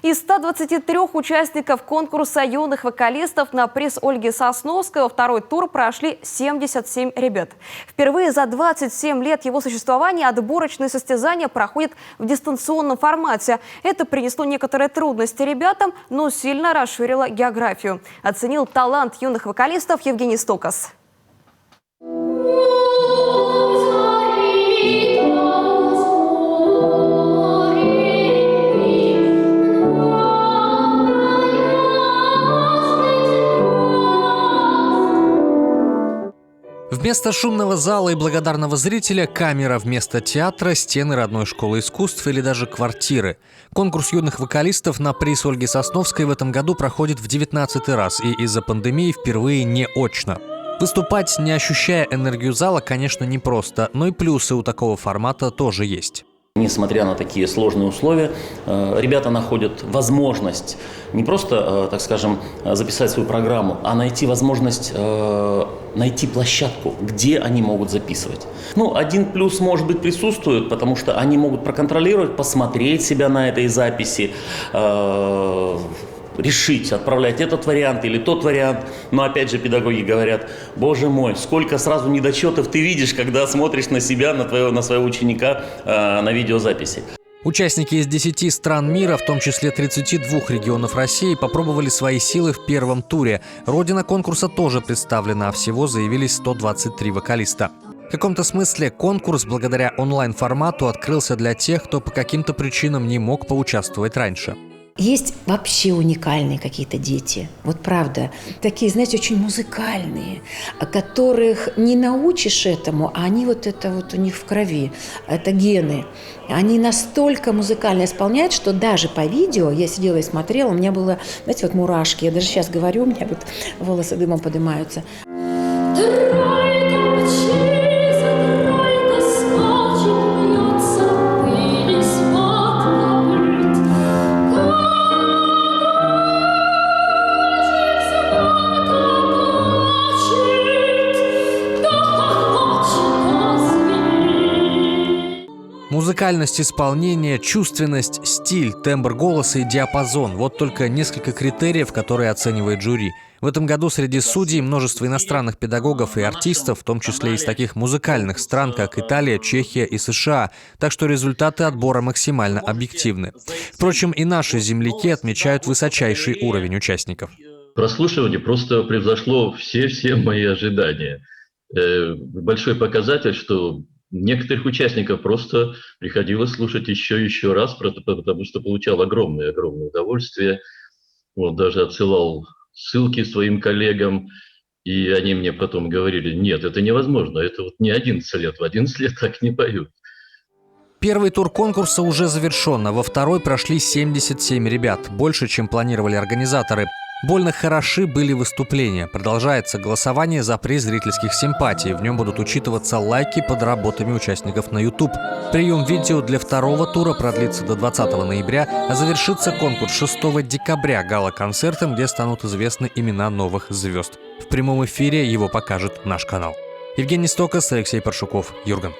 Из 123 участников конкурса юных вокалистов на приз Ольги Сосновской во второй тур прошли 77 ребят. Впервые за 27 лет его существования отборочные состязания проходят в дистанционном формате. Это принесло некоторые трудности ребятам, но сильно расширило географию. Оценил талант юных вокалистов Евгений Стокас. Вместо шумного зала и благодарного зрителя камера, вместо театра стены родной школы искусств или даже квартиры. Конкурс юных вокалистов на приз Ольги Сосновской в этом году проходит в 19-й раз и из-за пандемии впервые не очно. Выступать, не ощущая энергию зала, конечно, непросто, но и плюсы у такого формата тоже есть. Несмотря на такие сложные условия, ребята находят возможность не просто, так скажем, записать свою программу, а найти возможность найти площадку, где они могут записывать. Один плюс, может быть, присутствует, потому что они могут проконтролировать, посмотреть себя на этой записи, решить, отправлять этот вариант или тот вариант. Но опять же педагоги говорят: боже мой, сколько сразу недочетов ты видишь, когда смотришь на себя, на своего ученика на видеозаписи. Участники из 10 стран мира, в том числе 32 регионов России, попробовали свои силы в первом туре. Родина конкурса тоже представлена, а всего заявились 123 вокалиста. В каком-то смысле конкурс благодаря онлайн-формату открылся для тех, кто по каким-то причинам не мог поучаствовать раньше. Есть вообще уникальные какие-то дети, вот правда, такие, знаете, очень музыкальные, которых не научишь этому, а они это у них в крови, это гены. Они настолько музыкально исполняют, что даже по видео, я сидела и смотрела, у меня было, знаете, мурашки, я даже сейчас говорю, у меня волосы дымом поднимаются. Музыкальность исполнения, чувственность, стиль, тембр голоса и диапазон – вот только несколько критериев, которые оценивает жюри. В этом году среди судей множество иностранных педагогов и артистов, в том числе из таких музыкальных стран, как Италия, Чехия и США, так что результаты отбора максимально объективны. Впрочем, и наши земляки отмечают высочайший уровень участников. Прослушивание просто превзошло все мои ожидания. Большой показатель, что некоторых участников просто приходилось слушать еще раз, потому что получал огромное удовольствие. Даже отсылал ссылки своим коллегам, и они мне потом говорили: нет, это невозможно, это не 11 лет, в 11 лет так не поют. Первый тур конкурса уже завершен, а во второй прошли 77 ребят, больше, чем планировали организаторы. Больно хороши были выступления. Продолжается голосование за приз зрительских симпатий. В нем будут учитываться лайки под работами участников на YouTube. Прием видео для второго тура продлится до 20 ноября, а завершится конкурс 6 декабря гала-концертом, где станут известны имена новых звезд. В прямом эфире его покажет наш канал. Евгений Стокас, Алексей Паршуков, Юрган.